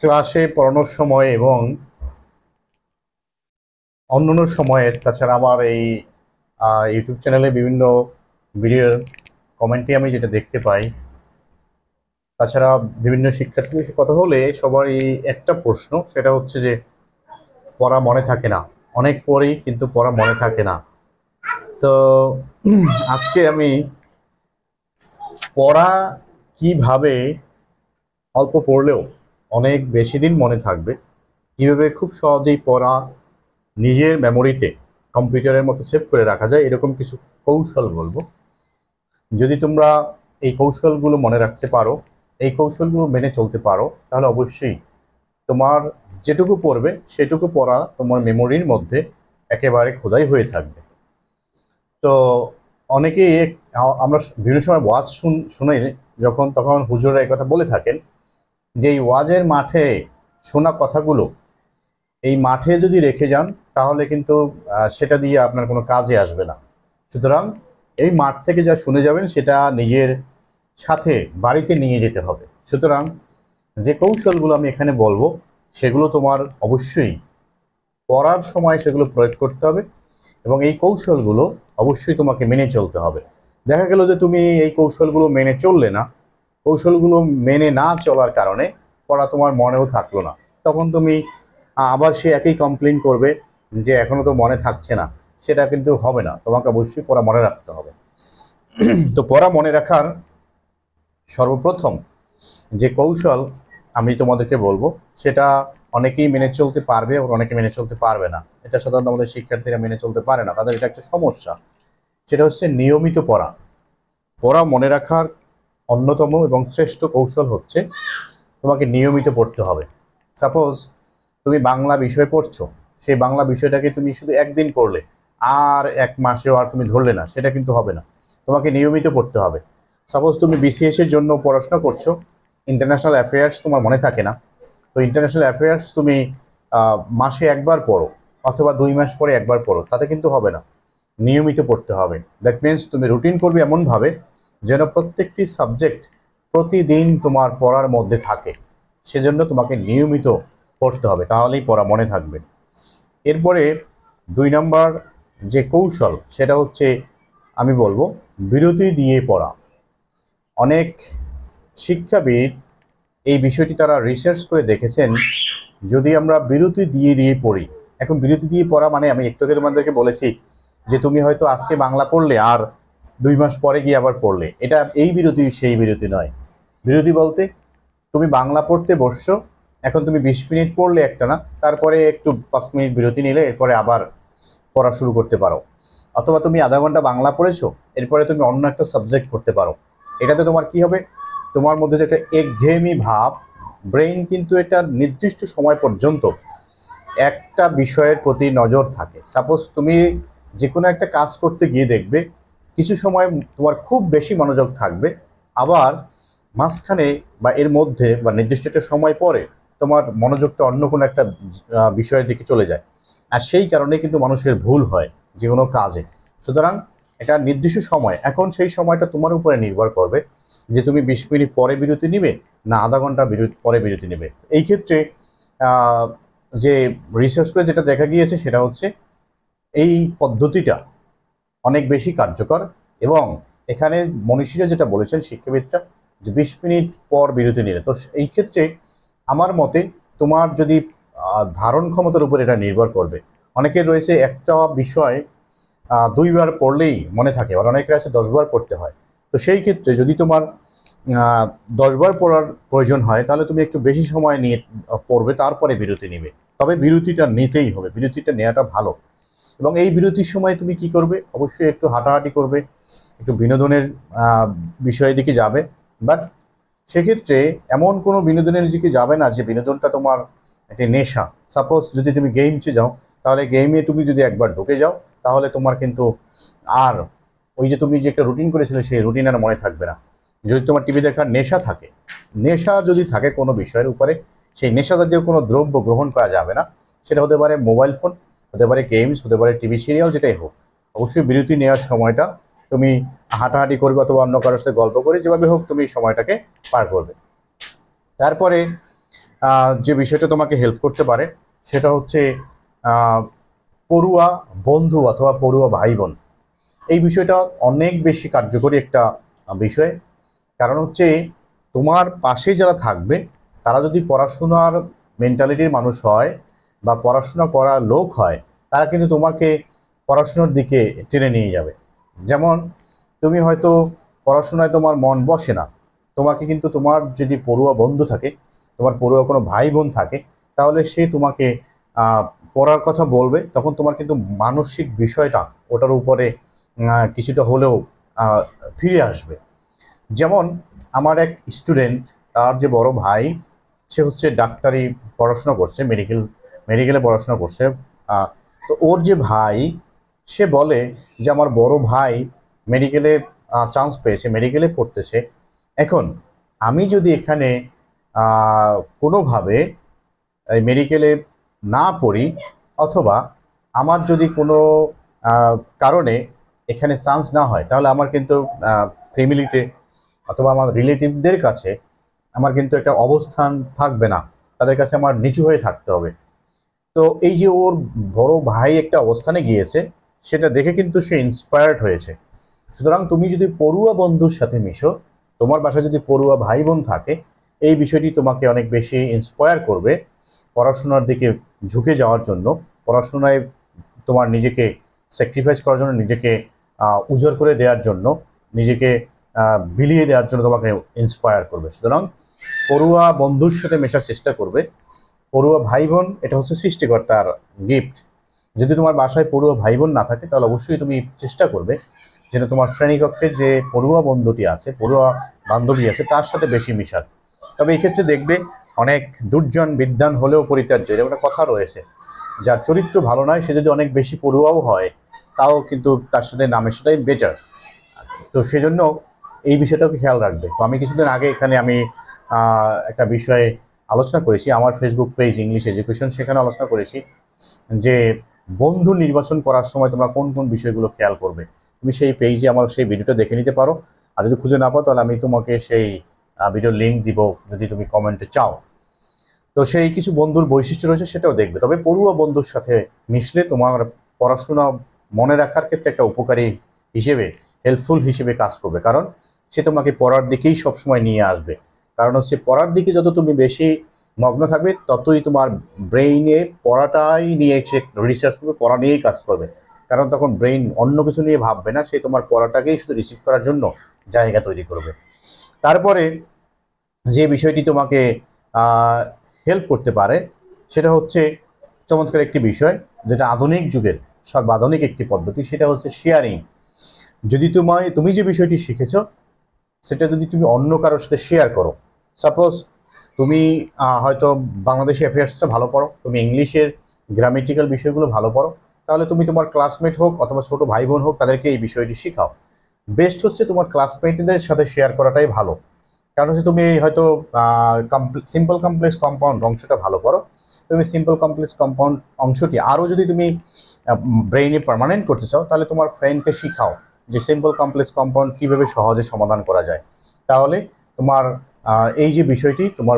ক্লাসে পড়ানোর সময় এবং অন্যান্য সময়ে, তাছাড়া আমার এই ইউটিউব চ্যানেলে বিভিন্ন ভিডিওর কমেন্টে আমি যেটা দেখতে পাই, তাছাড়া বিভিন্ন শিক্ষার্থীদের সাথে কথা হলে সবারই একটা প্রশ্ন, সেটা হচ্ছে যে পড়া মনে থাকে না। অনেক পড়ি কিন্তু পড়া মনে থাকে না। তো আজকে আমি পড়া কিভাবে অল্প পড়লেও অনেক বেশি দিন মনে থাকবে, কীভাবে খুব সহজেই পড়া নিজের মেমোরিতে কম্পিউটারের মতো সেভ করে রাখা যায়, এরকম কিছু কৌশল বলবো। যদি তোমরা এই কৌশলগুলো মনে রাখতে পারো, এই কৌশলগুলো মেনে চলতে পারো, তাহলে অবশ্যই তোমার যেটুকু পড়বে সেটুকু পড়া তোমার মেমোরির মধ্যে একেবারে খোদাই হয়ে থাকবে। তো অনেকেই আমরা বিভিন্ন সময় ওয়াজ শুনে যখন, তখন হুজুররা এই কথা বলে থাকেন যে এই ওয়াজের মাঠে শোনা কথাগুলো এই মাঠে যদি রেখে যান, তাহলে কিন্তু সেটা দিয়ে আপনার কোনো কাজে আসবে না। সুতরাং এই মাঠ থেকে যা শুনে যাবেন সেটা নিজের সাথে বাড়িতে নিয়ে যেতে হবে। সুতরাং যে কৌশলগুলো আমি এখানে বলবো, সেগুলো তোমার অবশ্যই পড়ার সময় সেগুলো প্রয়োগ করতে হবে, এবং এই কৌশলগুলো অবশ্যই তোমাকে মেনে চলতে হবে। দেখা গেল যে তুমি এই কৌশলগুলো মেনে চললে না, কৌশলগুলো মেনে না চলার কারণে পড়া তোমার মনেও থাকলো না। তখন তুমি আবার সে একই কমপ্লেন করবে যে এখনও তো মনে থাকছে না। সেটা কিন্তু হবে না, তোমাকে অবশ্যই পড়া মনে রাখতে হবে। তো পড়া মনে রাখার সর্বপ্রথম যে কৌশল আমি তোমাদেরকে বলবো, সেটা অনেকেই মেনে চলতে পারবে এবং অনেকে মেনে চলতে পারবে না। এটা সাধারণত আমাদের শিক্ষার্থীরা মেনে চলতে পারে না, তাদের এটা একটা সমস্যা। সেটা হচ্ছে নিয়মিত পড়া। পড়া মনে রাখার অন্যতম এবং শ্রেষ্ঠ কৌশল হচ্ছে তোমাকে নিয়মিত পড়তে হবে। সাপোজ তুমি বাংলা বিষয় পড়ছো, সেই বাংলা বিষয়টাকে তুমি শুধু একদিন পড়লে আর এক মাসেও আর তুমি ধরলে না, সেটা কিন্তু হবে না। তোমাকে নিয়মিত পড়তে হবে। সাপোজ তুমি বিসিএস এর জন্য পড়াশোনা করছো, ইন্টারন্যাশনাল অ্যাফেয়ার্স তোমার মনে থাকে না, তো ইন্টারন্যাশনাল অ্যাফেয়ার্স তুমি মাসে একবার পড়ো অথবা 2 মাস পরে একবার পড়ো, তাতে কিন্তু হবে না। নিয়মিত পড়তে হবে। দ্যাট মিনস তুমি রুটিন করবে এমনভাবে যেন প্রত্যেকটি সাবজেক্ট প্রতিদিন তোমার পড়ার মধ্যে থাকে। সেজন্য তোমাকে নিয়মিত পড়তে হবে, তাহলেই পড়া মনে থাকবে। এরপরে 2 নম্বর যে কৌশল, সেটা হচ্ছে আমি বলবো বিরতি দিয়ে পড়া। অনেক শিক্ষাবিদ এই বিষয়টি তারা রিসার্চ করে দেখেছেন, যদি আমরা বিরতি দিয়ে দিয়ে পড়ি। এখন বিরতি দিয়ে পড়া মানে আমি একটু আগে তোমাদেরকে বলেছি যে তুমি হয়তো আজকে বাংলা পড়লে আর 2 মাস পরে গিয়ে আবার পড়লে, এটা এই বিরতি সেই বিরতি নয়। বিরতি বলতে তুমি বাংলা পড়তে বসছো, এখন তুমি 20 মিনিট পড়লে একটা না, তারপরে একটু 5 মিনিট বিরতি নিলে এরপরে আবার পড়া শুরু করতে পারো। অথবা তুমি আধা ঘন্টা বাংলা পড়েছো, এরপরে তুমি অন্য একটা সাবজেক্ট পড়তে পারো। এটাতে তোমার কি হবে, তোমার মধ্যে যে একটা একঘেয়েমি ভাব, ব্রেইন কিন্তু এটা নির্দিষ্ট সময় পর্যন্ত একটা বিষয়ের প্রতি নজর থাকে। সাপোজ তুমি যে কোনো একটা কাজ করতে গিয়ে দেখবে কিছু সময় তোমার খুব বেশি মনোযোগ থাকবে, আবার মাঝখানে বা এর মধ্যে বা নির্দিষ্ট একটা সময় পরে তোমার মনোযোগটা অন্য কোনো একটা বিষয়ের দিকে চলে যায়। আর সেই কারণে কিন্তু মানুষের ভুল হয় যে কোনো কাজে। সুতরাং এটা নির্দিষ্ট সময়, এখন সেই সময়টা তোমার উপরে নির্ভর করবে যে তুমি 20 মিনিট পরে বিরতি নিবে না আধা ঘন্টা পরে বিরতি নেবে। এই ক্ষেত্রে যে রিসার্চ করে যেটা দেখা গিয়েছে সেটা হচ্ছে এই পদ্ধতিটা অনেক বেশি কার্যকর, এবং এখানে মনীষীরা যেটা বলেছেন, শিক্ষাবিদরা, যে 20 মিনিট পর বিরতি নিলে। তো এই ক্ষেত্রে আমার মতে তোমার যদি ধারণ ক্ষমতার উপর এটা নির্ভর করবে। অনেকের রয়েছে একটা বিষয় 2বার পড়লেই মনে থাকে, আর অনেকের আছে 10বার পড়তে হয়। তো সেই ক্ষেত্রে যদি তোমার 10বার পড়ার প্রয়োজন হয়, তাহলে তুমি একটু বেশি সময় নিয়ে পড়বে, তারপরে বিরতি নিবে। তবে বিরতিটা নিতেই হবে, বিরতিটা নেওয়াটা ভালো। এবং এই বিরতির সময় তুমি কি করবে, অবশ্যই একটু হাঁটাহাঁটি করবে, একটু বিনোদনের বিষয়ের দিকে যাবে। বাট সেক্ষেত্রে এমন কোনো বিনোদনের দিকে যাবে না যে বিনোদনটা তোমার একটা নেশা। সাপোজ যদি তুমি গেমসে যাও, তাহলে গেমে তুমি যদি একবার ঢুকে যাও, তাহলে তোমার কিন্তু আর ওই যে তুমি যে একটা রুটিন করেছিলে সেই রুটিন আর মনে থাকবে না। যদি তোমার টিভি দেখার নেশা থাকে, নেশা যদি থাকে কোনো বিষয়ের উপরে, সেই নেশা জাতীয় কোনো দ্রব্য গ্রহণ করা যাবে না। সেটা হতে পারে মোবাইল ফোন, হতে পারে গেমস, হতে পারে টিভি সিরিয়াল, যেটাই হোক। অবশ্যই বিরতি নেওয়ার সময়টা তুমি হাঁটাহাঁটি করবে অথবা অন্য কারোর সাথে গল্প করে, যেভাবে হোক তুমি সময়টাকে পার করবে। তারপরে যে বিষয়টা তোমাকে হেল্প করতে পারে সেটা হচ্ছে আহ, পড়ুয়া বন্ধু অথবা পড়ুয়া ভাই বোন। এই বিষয়টা অনেক বেশি কার্যকরী একটা বিষয়। কারণ হচ্ছে তোমার পাশে যারা থাকবে তারা যদি পড়াশোনার মেন্টালিটির মানুষ হয় বা পড়াশোনা করার লোক হয়, তারা কিন্তু তোমাকে পড়াশোনার দিকে টেনে নিয়ে যাবে। যেমন তুমি হয়তো পড়াশোনায় তোমার মন বসে না, তোমাকে কিন্তু তোমার যদি পড়ুয়া বন্ধু থাকে, তোমার পড়ুয়া কোনো ভাই বোন থাকে, তাহলে সে তোমাকে আহ, পড়ার কথা বলবে। তখন তোমার কিন্তু মানসিক বিষয়টা ওটার উপরে কিছুটা হলেও আহ, ফিরে আসবে। যেমন আমার এক স্টুডেন্ট, তার যে বড় ভাই, সে হচ্ছে ডাক্তারি পড়াশোনা করছে, মেডিকেলে পড়াশোনা করছে। আহ, তো ওর যে ভাই, সে বলে যে আমার বড় ভাই মেডিকেলে চান্স পেয়েছে, মেডিকেলে পড়তেছে। এখন আমি যদি এখানে আহ, কোনোভাবে এই মেডিকেলে না পড়ি, অথবা আমার যদি কোনো কারণে এখানে চান্স না হয়, তাহলে আমার কিন্তু ফ্যামিলিতে অথবা আমার রিলেটিভদের কাছে আমার কিন্তু একটা অবস্থান থাকবে না, তাদের কাছে আমার নিচু হয়ে থাকতে হবে। তো এই যে ওর বড় ভাই একটা অবস্থানে গিয়েছে, সেটা দেখে কিন্তু সে ইন্সপায়ার্ড হয়েছে। সুতরাং তুমি যদি পড়ুয়া বন্ধুর সাথে মিশো, তোমার বাসায় যদি পড়ুয়া ভাই বোন থাকে, এই বিষয়টি তোমাকে অনেক বেশি ইন্সপায়ার করবে পড়াশোনার দিকে ঝুঁকে যাওয়ার জন্য, পড়াশোনায় তোমার নিজেকে স্যাক্রিফাইস করার জন্য, নিজেকে উজাড় করে দেওয়ার জন্য, নিজেকে বিলিয়ে দেওয়ার জন্য তোমাকে ইন্সপায়ার করবে। সুতরাং পড়ুয়া বন্ধুর সাথে মেশার চেষ্টা করবে। পড়ুয়া ভাই বোন এটা হচ্ছে সৃষ্টিকর্তার গিফট। যদি তোমার বাসায় পড়ুয়া ভাই বোন না থাকে, তাহলে অবশ্যই তুমি চেষ্টা করবে যেন তোমার শ্রেণীকক্ষের যে পড়ুয়া বন্ধুটি আছে, পড়ুয়া বান্ধবী আছে, তার সাথে বেশি মিশার। তবে এই ক্ষেত্রে দেখবে অনেক দুর্জন বিদ্বান হলেও পরিত্যাজ্য, এরকম একটা কথা রয়েছে। যার চরিত্র ভালো নয়, সে যদি অনেক বেশি পড়ুয়াও হয়, তাও কিন্তু তার সাথে নামে সেটাই বেটার। তো সেজন্য এই বিষয়টাকে খেয়াল রাখবে। তো আমি কিছুদিন আগে এখানে আমি একটা বিষয়ে আলোচনা করেছি, আমার ফেসবুক পেজ ইংলিশ এডুকেশন, সেখানে আলোচনা করেছি যে বন্ধু নির্বাচন করার সময় তোমরা কোন কোন বিষয়গুলো খেয়াল করবে। তুমি সেই পেজে আমার সেই ভিডিওটা দেখে নিতে পারো। আর যদি খুঁজে না পাও, তাহলে আমি তোমাকে সেই ভিডিওর লিঙ্ক দিব যদি তুমি কমেন্টে চাও। তো সেই কিছু বন্ধুর বৈশিষ্ট্য রয়েছে, সেটাও দেখবে। তবে পড়ুয়া বন্ধুর সাথে মিশলে তোমার পড়াশোনা মনে রাখার ক্ষেত্রে একটা উপকারী হিসেবে, হেল্পফুল হিসেবে কাজ করবে। কারণ সে তোমাকে পড়ার দিকেই সবসময় নিয়ে আসবে। কারণ হচ্ছে পড়ার দিকে যত তুমি বেশি মগ্ন থাকবে, ততই তোমার ব্রেইনে পড়াটাই নিয়ে সে রিসার্চ করবে, পড়া নিয়েই কাজ করবে। কারণ তখন ব্রেইন অন্য কিছু নিয়ে ভাববে না, সে তোমার পড়াটাকেই শুধু রিসিভ করার জন্য জায়গা তৈরি করবে। তারপরে যে বিষয়টি তোমাকে হেল্প করতে পারে, সেটা হচ্ছে চমৎকার একটি বিষয়, যেটা আধুনিক যুগের সর্বাধুনিক একটি পদ্ধতি, সেটা হচ্ছে শেয়ারিং। যদি তুমি যে বিষয়টি শিখেছো, সেটা যদি তুমি অন্য কারোর সাথে শেয়ার করো। সাপোজ তুমি হয়তো বাংলাদেশি অ্যাফেয়ার্সটা ভালো পড়ো, তুমি ইংলিশের গ্রামেটিক্যাল বিষয়গুলো ভালো পড়ো, তাহলে তুমি তোমার ক্লাসমেট হোক অথবা ছোটো ভাই বোন হোক, তাদেরকে এই বিষয়টি শেখাও। বেস্ট হচ্ছে তোমার ক্লাসমেটদের সাথে শেয়ার করাটাই ভালো। কারণ হচ্ছে তুমি হয়তো সিম্পল কমপ্লেক্স কম্পাউন্ড অংশটা ভালো করো, তুমি সিম্পল কমপ্লেক্স কম্পাউন্ড অংশটি আরও যদি তুমি ব্রেইনে পার্মানেন্ট করতে চাও, তাহলে তোমার ফ্রেন্ডকে শিখাও যে সিম্পল কমপ্লেক্স কম্পাউন্ড কীভাবে সহজে সমাধান করা যায়। তাহলে তোমার এই যে বিষয়টি তোমার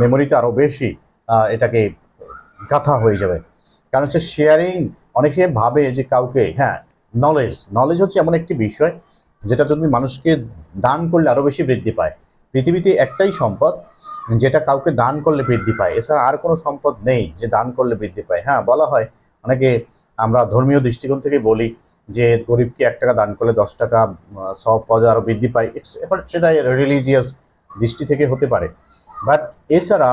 মেমোরিতে আরও বেশি এটাকে গাঁথা হয়ে যাবে। কারণ হচ্ছে শেয়ারিং, অনেকে ভাবে যে কাউকে, হ্যাঁ, নলেজ নলেজ হচ্ছে এমন একটি বিষয় যেটা যদি মানুষকে দান করলে আরও বেশি বৃদ্ধি পায়। পৃথিবীতে একটাই সম্পদ যেটা কাউকে দান করলে বৃদ্ধি পায়, এছাড়া আর কোনো সম্পদ নেই যে দান করলে বৃদ্ধি পায়। হ্যাঁ, বলা হয় অনেকে, আমরা ধর্মীয় দৃষ্টিকোণ থেকে বলি যে গরিবকে 1 টাকা দান করলে 10 টাকা সওয়াব পাওয়া যায়, আরও বৃদ্ধি পায়। এখন সেটা রিলিজিয়াস দৃষ্টি থেকে হতে পারে, বাট এছাড়া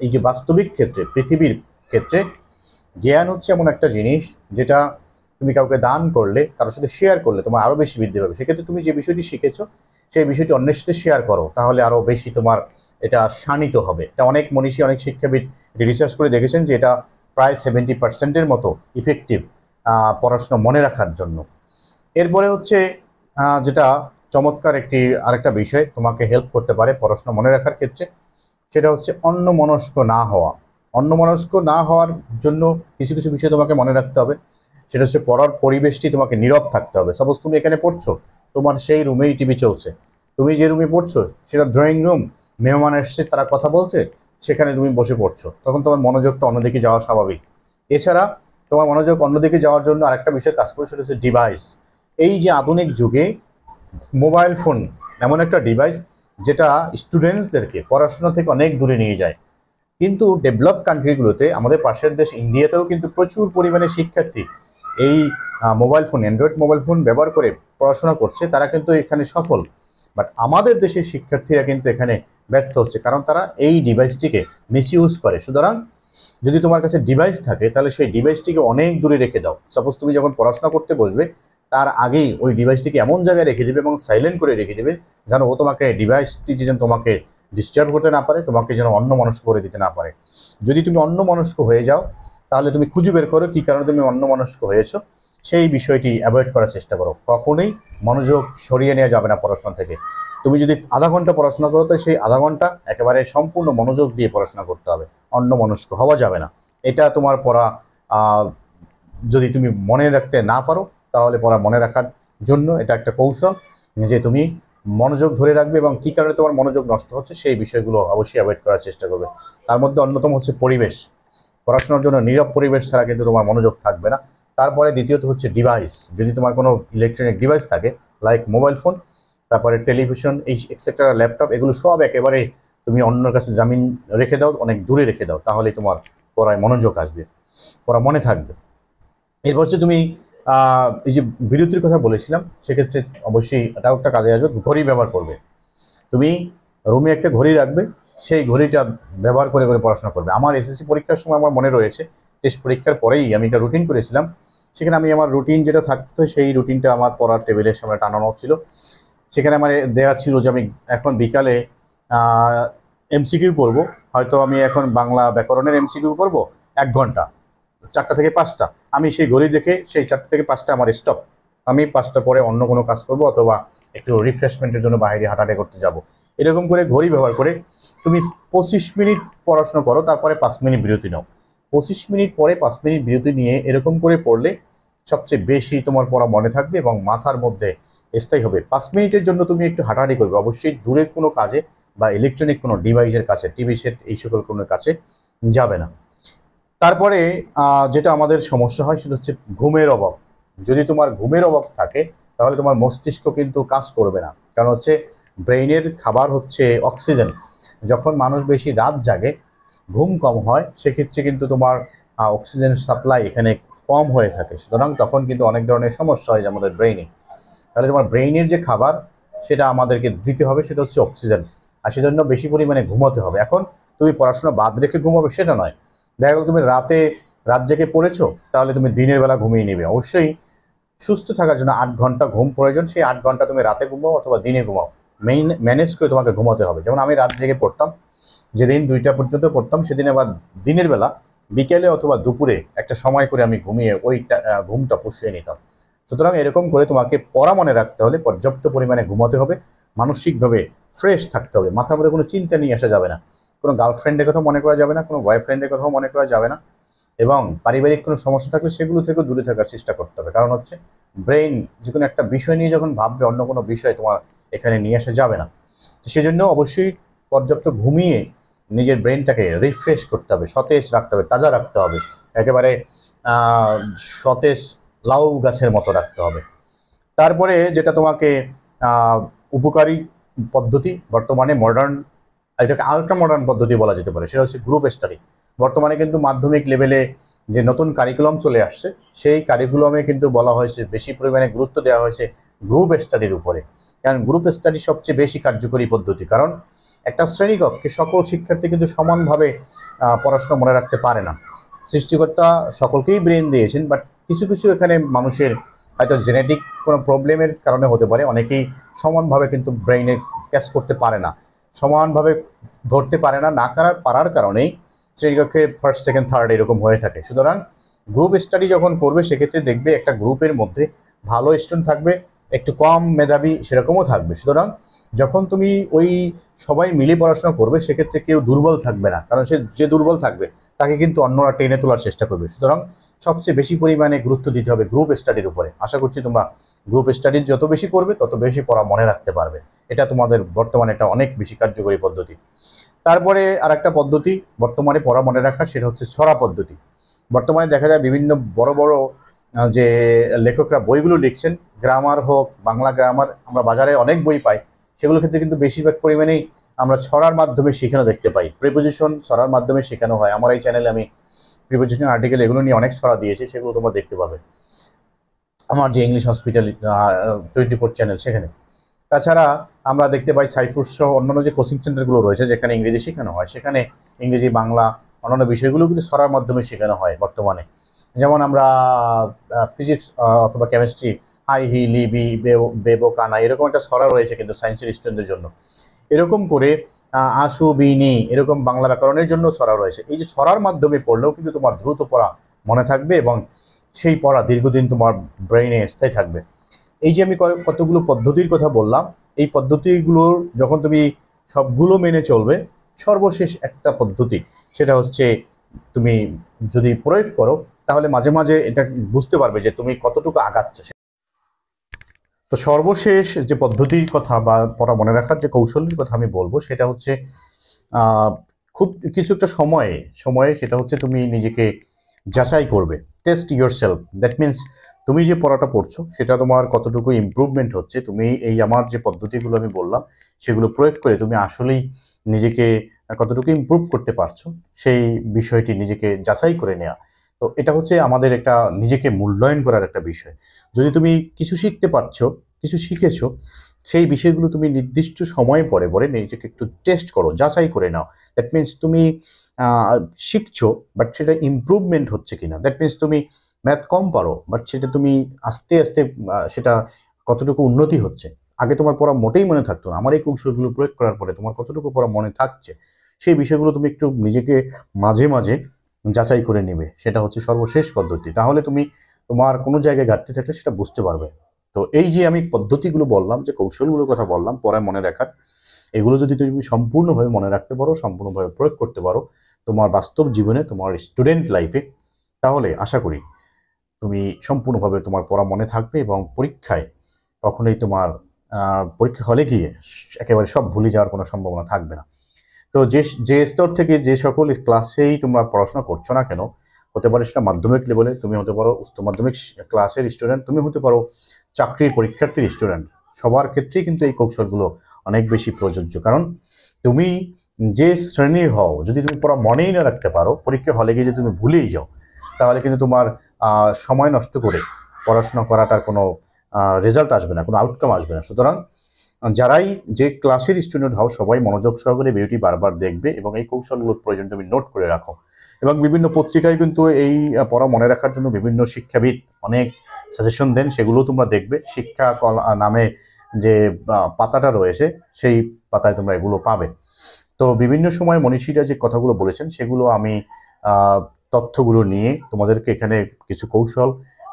এই যে বাস্তবিক ক্ষেত্রে, পৃথিবীর ক্ষেত্রে জ্ঞান হচ্ছে এমন একটা জিনিস যেটা তুমি কাউকে দান করলে, কারোর সাথে শেয়ার করলে তোমার আরও বেশি বৃদ্ধি পাবে। সেক্ষেত্রে তুমি যে বিষয়টি শিখেছো, সেই বিষয়টি অন্যের সাথে শেয়ার করো, তাহলে আরও বেশি তোমার এটা শানিত হবে। এটা অনেক মনীষী, অনেক শিক্ষাবিদ রিসার্চ করে দেখেছেন যে এটা প্রায় 70% মতো ইফেক্টিভ পড়াশোনা মনে রাখার জন্য। এরপরে হচ্ছে যেটা চমৎকার আরেকটা বিষয় তোমাকে হেল্প করতে পারে পড়াশোনা মনে রাখার ক্ষেত্রে, সেটা হচ্ছে অন্যমনস্ক না হওয়া। অন্যমনস্ক না হওয়ার জন্য কিছু কিছু বিষয় তোমাকে মনে রাখতে হবে। সেটা হচ্ছে পড়ার পরিবেশটি তোমাকে নীরব থাকতে হবে। সাপোজ তুমি এখানে পড়ছো, তোমার সেই রুমেই টিভি চলছে, তুমি যে রুমে পড়ছো সেটা ড্রয়িং রুম, মেহমান এসছে তারা কথা বলছে, সেখানে তুমি বসে পড়ছো, তখন তোমার মনোযোগটা অন্যদিকে যাওয়া স্বাভাবিক। এছাড়া তোমার মনোযোগ অন্যদিকে যাওয়ার জন্য আরেকটা বিষয় কাজ করে, সেটা হচ্ছে ডিভাইস। এই যে আধুনিক যুগে মোবাইল ফোন এমন একটা ডিভাইস যেটা স্টুডেন্টসদেরকে পড়াশোনা থেকে অনেক দূরে নিয়ে যায়। কিন্তু ডেভেলপ কান্ট্রিগুলোতে, আমাদের পাশের দেশ ইন্ডিয়াতেও কিন্তু প্রচুর পরিমাণে শিক্ষার্থী এই mobile phone, Android mobile phone ব্যবহার করে পড়াশোনা করছে, তারা কিন্তু এখানে সফল। বাট আমাদের দেশের শিক্ষার্থীরা কিন্তু এখানে ব্যর্থ হচ্ছে, কারণ তারা এই ডিভাইসটিকে মিসইউজ করে। সুতরাং যদি তোমার কাছে ডিভাইস থাকে, তাহলে সেই ডিভাইসটিকে অনেক দূরে রেখে দাও। সাপোজ তুমি যখন পড়াশোনা করতে বসবে, তার আগেই ওই ডিভাইসটিকে এমন জায়গায় রেখে দেবে এবং সাইলেন্ট করে রেখে দেবে, যেন ও তোমাকে, ডিভাইসটি যেন তোমাকে ডিস্টার্ব করতে না পারে, তোমাকে যেন অন্যমনস্ক করে দিতে না পারে। যদি তুমি অন্যমনস্ক হয়ে যাও, তাহলে তুমি খুঁজে বের করো কী কারণে তুমি অন্যমনস্ক হয়েছো, সেই বিষয়টি অ্যাভয়েড করার চেষ্টা করো। কখনোই মনোযোগ সরিয়ে নেওয়া যাবে না পড়াশোনা থেকে। তুমি যদি আধা ঘন্টা পড়াশোনা করো, তো সেই আধা ঘন্টা একেবারে সম্পূর্ণ মনোযোগ দিয়ে পড়াশোনা করতে হবে, অন্যমনস্ক হওয়া যাবে না। এটা তোমার পড়া যদি তুমি মনে রাখতে না পারো, তাহলে পড়া মনে রাখার জন্য এটা একটা কৌশল, যে তুমি মনোযোগ ধরে রাখবে এবং কী কারণে তোমার মনোযোগ নষ্ট হচ্ছে সেই বিষয়গুলো অবশ্যই অ্যাভয়েড করার চেষ্টা করবে। তার মধ্যে অন্যতম হচ্ছে পরিবেশ। পড়াশোনার জন্য নীরব পরিবেশ ছাড়া কিন্তু তোমার মনোযোগ থাকবে না। তারপরে দ্বিতীয়ত হচ্ছে ডিভাইস। যদি তোমার কোনো ইলেকট্রনিক ডিভাইস থাকে, লাইক মোবাইল ফোন, তারপরে টেলিভিশন, এই এক্সেট্রা, ল্যাপটপ, এগুলো সব একেবারে তুমি অন্যের কাছে জামিন রেখে দাও, অনেক দূরে রেখে দাও, তাহলেই তোমার পড়ায় মনোযোগ আসবে, পড়া মনে থাকবে। এরপর হচ্ছে তুমি এই যে বিরতির কথা বলেছিলাম, সেক্ষেত্রে অবশ্যই এটাও একটা কাজে আসবে, ঘড়ি ব্যবহার করবে। তুমি রুমে একটা ঘড়ি রাখবে, সেই ঘড়িটা ব্যবহার করে করে পড়াশোনা করবে। আমার এসএসসি পরীক্ষার সময় আমার মনে রয়েছে, টেস্ট পরীক্ষার পরেই আমি একটা রুটিন করেছিলাম। সেখানে আমি আমার রুটিন যেটা থাকতো, সেই রুটিনটা আমার পড়ার টেবিলের সামনে টানানো ছিল। সেখানে আমার দেওয়া ছিল যে আমি এখন বিকালে এমসিকিউ পড়বো। হয়তো আমি এখন বাংলা ব্যাকরণের এমসিকিউ পড়বো 1 ঘন্টা, 4টা থেকে 5টা। আমি সেই ঘড়ি দেখে সেই 4টা থেকে 5টা আমার স্টপ। আমি 5টা পরে অন্য কোনো কাজ করব, অথবা একটু রিফ্রেশমেন্টের জন্য বাইরে হাঁটাহাঁটি করতে যাব। এরকম করে ঘড়ি ব্যবহার করে তুমি 25 মিনিট পড়াশোনা করো, তারপরে 5 মিনিট বিরতি নাও। 25 মিনিট পরে 5 মিনিট বিরতি নিয়ে এরকম করে পড়লে সবচেয়ে বেশি তোমার পড়া মনে থাকবে এবং মাথার মধ্যে স্থায়ী হবে। 5 মিনিটের জন্য তুমি একটু হাঁটাহাঁটি করবে, অবশ্যই দূরে কোনো কাজে বা ইলেকট্রনিক কোনো ডিভাইসের কাছে, টিভি সেট, এই সকল কোনো কাছে যাবে না। তারপরে যেটা আমাদের সমস্যা হয়, সেটা হচ্ছে ঘুমের অভাব। যদি তোমার ঘুমের অভাব থাকে, তাহলে তোমার মস্তিষ্ক কিন্তু কাজ করবে না। কারণ হচ্ছে ব্রেইনের খাবার হচ্ছে অক্সিজেন। যখন মানুষ বেশি রাত জাগে, ঘুম কম হয়, সেক্ষেত্রে কিন্তু তোমার অক্সিজেন সাপ্লাই এখানে কম হয়ে থাকে। সুতরাং তখন কিন্তু অনেক ধরনের সমস্যা হয় আমাদের ব্রেইনে। তাহলে তোমার ব্রেইনের যে খাবার, সেটা আমাদেরকে দিতে হবে, সেটা হচ্ছে অক্সিজেন। আর সেজন্য বেশি পরিমাণে ঘুমোতে হবে। এখন তুমি পড়াশোনা বাদ রেখে ঘুমাবে সেটা নয়। দেখা গেল তুমি রাত জেগে পড়েছো, তাহলে তুমি দিনের বেলা ঘুমিয়ে নেবে। অবশ্যই সুস্থ থাকার জন্য 8 ঘন্টা ঘুম প্রয়োজন। সেই 8 ঘন্টা তুমি রাতে ঘুমাও অথবা দিনে ঘুমাও, ম্যানেজ করে তোমাকে ঘুমাতে হবে। যেমন আমি রাত জেগে পড়তাম, যেদিন 2টা পর্যন্ত পড়তাম, সেদিন আবার দিনের বেলা বিকেলে অথবা দুপুরে একটা সময় করে আমি ঘুমিয়ে ওইটা ঘুমটা পুষিয়ে নিতাম। সুতরাং এরকম করে তোমাকে পড়া মনে রাখতে হলে পর্যাপ্ত পরিমাণে ঘুমাতে হবে, মানসিকভাবে ফ্রেশ থাকতে হবে, মাথার মধ্যে কোনো চিন্তা নিয়ে আসা যাবে না, কোনো গার্লফ্রেন্ডের কথাও মনে করা যাবে না, কোনো বয়ফ্রেন্ডের কথাও মনে করা যাবে না, এবং পারিবারিক কোনো সমস্যা থাকলে সেগুলো থেকেও দূরে থাকার চেষ্টা করতে হবে। কারণ হচ্ছে ব্রেইন যে কোনো একটা বিষয় নিয়ে যখন ভাববে, অন্য কোনো বিষয় তোমার এখানে নিয়ে আসা যাবে না। তো সেজন্য অবশ্যই পর্যাপ্ত ঘুমিয়ে নিজের ব্রেনটাকে রিফ্রেশ করতে হবে, সতেজ রাখতে হবে, তাজা রাখতে হবে, একেবারে সতেজ লাউ গাছের মতো রাখতে হবে। তারপরে যেটা তোমাকে উপকারী পদ্ধতি, বর্তমানে মডার্ন, এটাকে আলট্রা মডার্ন পদ্ধতি বলা যেতে পারে, সেটা হচ্ছে গ্রুপ স্টাডি। বর্তমানে কিন্তু মাধ্যমিক লেভেলে যে নতুন কারিকুলাম চলে আসছে, সেই কারিকুলামে কিন্তু বলা হয়েছে, বেশি পরিমাণে গুরুত্ব দেওয়া হয়েছে গ্রুপ স্টাডির উপরে। কারণ গ্রুপ স্টাডি সবচেয়ে বেশি কার্যকরী পদ্ধতি। কারণ একটা শ্রেণীকক্ষে সকল শিক্ষার্থী কিন্তু সমানভাবে পড়াশোনা মনে রাখতে পারে না। সৃষ্টিকর্তা সকলকেই ব্রেন দিয়েছেন, বাট কিছু কিছু এখানে মানুষের হয়তো জেনেটিক কোনো প্রবলেমের কারণে হতে পারে, অনেকেই সমানভাবে কিন্তু ব্রেইনে ক্যাচ করতে পারে না, সমানভাবে ধরতে পারে না, না পারার কারণেই শ্রেণীকক্ষে ফার্স্ট, সেকেন্ড, থার্ড এরকম হয়ে থাকে। সুতরাং গ্রুপ স্টাডি যখন করবে, সেক্ষেত্রে দেখবে একটা গ্রুপের মধ্যে ভালো স্টুডেন্ট থাকবে, একটু কম মেধাবী সেরকমও থাকবে। সুতরাং যখন তুমি ওই সবাই মিলে পড়াশোনা করবে, সেক্ষেত্রে কেউ দুর্বল থাকবে না, কারণ যে দুর্বল থাকবে তাকে কিন্তু অন্যরা টেনে তোলার চেষ্টা করবে। সুতরাং সবচেয়ে বেশি পরিমাণে গুরুত্ব দিতে হবে গ্রুপ স্টাডির উপরে। আশা করছি তোমরা গ্রুপ স্টাডি যত বেশি করবে, তত বেশি পড়া মনে রাখতে পারবে। এটা তোমাদের বর্তমানে একটা অনেক বেশি কার্যকরী পদ্ধতি। তারপরে আরেকটা পদ্ধতি বর্তমানে পড়া মনে রাখার, সেটা হচ্ছে ছড়া পদ্ধতি। বর্তমানে দেখা যায় বিভিন্ন বড় বড় যে লেখকরা বইগুলো লিখছেন, গ্রামার হোক, বাংলা গ্রামার, আমরা বাজারে অনেক বই পাই, সেগুলোর ক্ষেত্রে কিন্তু বেশিরভাগ পরিমাণেই আমরা ছড়ার মাধ্যমে শেখানো দেখতে পাই। প্রিপোজিশন ছড়ার মাধ্যমে শেখানো হয়। আমার এই চ্যানেলে আমি প্রিপোজিশন আর্টিকেল এগুলো নিয়ে অনেক ছড়া দিয়েছি, সেগুলো তোমরা দেখতে পাবে আমার যে ইংলিশ হসপিটাল 24 চ্যানেল সেখানে। তাছাড়া আমরা দেখতে পাই সাইফুস সহ অন্যান্য যে কোচিং সেন্টারগুলো রয়েছে যেখানে ইংরেজি শেখানো হয়, সেখানে ইংরেজি, বাংলা, অন্যান্য বিষয়গুলো কিন্তু ছড়ার মাধ্যমে শেখানো হয় বর্তমানে। যেমন আমরা ফিজিক্স অথবা কেমিস্ট্রি, হাই হি লি বি বেবো কানা, এরকম একটা ছড়া রয়েছে কিন্তু সায়েন্সের স্টুডেন্টদের জন্য। এরকম করে আশু বিনি, এরকম বাংলা ব্যাকরণের জন্য ছড়া রয়েছে। এই যে ছড়ার মাধ্যমে পড়লেও কিন্তু তোমার দ্রুত পড়া মনে থাকবে এবং সেই পড়া দীর্ঘদিন তোমার ব্রেইনে স্থায়ী থাকবে। এই যে আমি কতগুলো পদ্ধতির কথা বললাম, এই পদ্ধতিগুলোর যখন তুমি সবগুলো মেনে চলবে, সর্বশেষ একটা পদ্ধতি, সেটা হচ্ছে তুমি যদি প্রয়োগ করো তাহলে মাঝে মাঝে এটা বুঝতে পারবে যে তুমি কতটুকু আগাচ্ছ। তো সর্বশেষ যে পদ্ধতির কথা বা পড়া মনে রাখার যে কৌশলের কথা আমি বলবো, সেটা হচ্ছে খুব কিছু একটা সময়ে সেটা হচ্ছে তুমি নিজেকে যাচাই করবে, test your self. That means তুমি যে পড়াটা পড়ছো সেটা তোমার কতটুকু ইমপ্রুভমেন্ট হচ্ছে, তুমি এই আমার যে পদ্ধতিগুলো আমি বললাম সেগুলো প্রয়োগ করে তুমি আসলেই নিজেকে কতটুকু ইমপ্রুভ করতে পারছো, সেই বিষয়টি নিজেকে যাচাই করে নেওয়া। তো এটা হচ্ছে আমাদের একটা নিজেকে মূল্যায়ন করার একটা বিষয়। যদি তুমি কিছু শিখতে পারছো, কিছু শিখেছো, সেই বিষয়গুলো তুমি নির্দিষ্ট সময় পরে পরে নিজেকে একটু টেস্ট করো, যাচাই করে নাও। দ্যাট মিনস তুমি শিখছো, বাট সেটা ইমপ্রুভমেন্ট হচ্ছে কিনা। দ্যাট মিনস তুমি ম্যাথ কম পারো, বাট সেটা তুমি আস্তে আস্তে সেটা কতটুকু উন্নতি হচ্ছে। আগে তোমার পড়া মোটেই মনে থাকতো না, আমার এই কৌশলগুলো প্রয়োগ করার পরে তোমার কতটুকু পড়া মনে থাকছে, সেই বিষয়গুলো তুমি একটু নিজেকে মাঝে মাঝে যাচাই করে নেবে। সেটা হচ্ছে সর্বশেষ পদ্ধতি। তাহলে তুমি তোমার কোনো জায়গায় ঘাটতি থাকলে সেটা বুঝতে পারবে। তো এই যে আমি পদ্ধতিগুলো বললাম, যে কৌশলগুলোর কথা বললাম পড়ায় মনে রাখার, এগুলো যদি তুমি সম্পূর্ণভাবে মনে রাখতে পারো, সম্পূর্ণভাবে প্রয়োগ করতে পারো তোমার বাস্তব জীবনে, তোমার স্টুডেন্ট লাইফে, তাহলে আশা করি তুমি সম্পূর্ণভাবে তোমার পড়া মনে থাকবে এবং পরীক্ষায় কখনোই তোমার পরীক্ষা হলে গিয়ে একেবারে সব ভুলে যাওয়ার কোনো সম্ভাবনা থাকবে না। তো যে যে স্তর থেকে যে সকল ক্লাসেই তোমরা পড়াশোনা করছো না কেন, হতে পারে সেটা মাধ্যমিক লেভেলে, তুমি হতে পারো উচ্চ মাধ্যমিক ক্লাসের স্টুডেন্ট, তুমি হতে পারো চাকরির পরীক্ষার্থীর স্টুডেন্ট, সবার ক্ষেত্রেই কিন্তু এই কৌশলগুলো অনেক বেশি প্রযোজ্য। কারণ তুমি যে শ্রেণীর হও, যদি তুমি পড়া মনেই না রাখতে পারো, পরীক্ষা হলে গিয়ে যদি তুমি ভুলেই যাও, তাহলে কিন্তু তোমার সময় নষ্ট করে পড়াশোনা করাটার কোনো রেজাল্ট আসবে না, কোনো আউটকাম আসবে না। সুতরাং যারাই যে ক্লাসের স্টুডেন্ট হও, সবাই মনোযোগ সহকারে ভিডিওটি বারবার দেখবে এবং এই কৌশলগুলোর প্রয়োজন তুমি নোট করে রাখো। এবং বিভিন্ন পত্রিকায় কিন্তু এই পড়া মনে রাখার জন্য বিভিন্ন শিক্ষাবিদ অনেক সাজেশন দেন, সেগুলো তোমরা দেখবে। শিক্ষা নামে যে পাতাটা রয়েছে, সেই পাতায় তোমরা এগুলো পাবে। তো বিভিন্ন সময় মনীষীরা যে কথাগুলো বলেছেন, সেগুলো আমি তথ্যগুলো নিয়ে তোমাদেরকে এখানে কিছু কৌশল,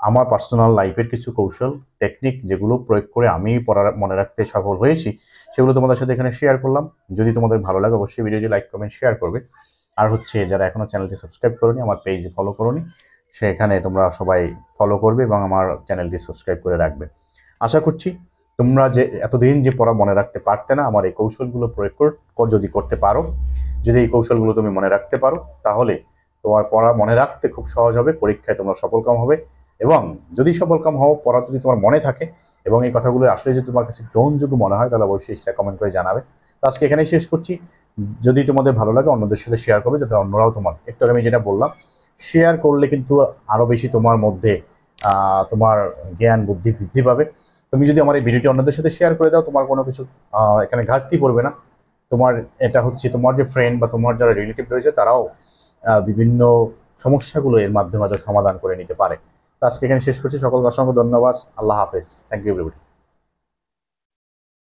আমার পার্সোনাল লাইফের কিছু কৌশল, টেকনিক, যেগুলো প্রয়োগ করে আমি পড়া মনে রাখতে সফল হয়েছি, সেগুলো তোমাদের সাথে এখানে শেয়ার করলাম। যদি তোমাদের ভালো লাগে অবশ্যই ভিডিওটি লাইক, কমেন্ট, শেয়ার করবে। আর হচ্ছে যারা এখনও চ্যানেলটি সাবস্ক্রাইব করোনি, আমার পেজে ফলো করোনি, সেখানে তোমরা সবাই ফলো করবে এবং আমার চ্যানেলটি সাবস্ক্রাইব করে রাখবে। আশা করছি তোমরা যে এতদিন যে পড়া মনে রাখতে পারতে না, আমার এই কৌশলগুলো প্রয়োগ যদি করতে পারো, যদি এই কৌশলগুলো তুমি মনে রাখতে পারো, তাহলে তোমার পড়া মনে রাখতে খুব সহজ হবে, পরীক্ষায় তোমরা সফলকাম হবে। এবং যদি সফলকাম হও, পড়া যদি তোমার মনে থাকে এবং এই কথাগুলো আসলে যদি তোমার কাছে গ্রহণযোগ্য মনে হয়, তাহলে অবশ্যই সেটা কমেন্ট করে জানাবে। তো আজকে এখানেই শেষ করছি। যদি তোমাদের ভালো লাগে অন্যদের সাথে শেয়ার করবে, যাতে অন্যরাও তোমার, একটু আমি যেটা বললাম, শেয়ার করলে কিন্তু আরও বেশি তোমার মধ্যে তোমার জ্ঞান বুদ্ধি বৃদ্ধি পাবে। তুমি যদি আমার এই ভিডিওটি অন্যদের সাথে শেয়ার করে দাও, তোমার কোনো কিছু এখানে ঘাটতি পড়বে না। তোমার এটা হচ্ছে তোমার যে ফ্রেন্ড বা তোমার যারা রিলেটিভ রয়েছে, তারাও বিভিন্ন সমস্যাগুলো এর মাধ্যমে হয়তো সমাধান করে নিতে পারে। তো আজকে এখানে শেষ করছি। সকলকে অসংখ্য ধন্যবাদ। আল্লাহ হাফেজ। Thank you everybody.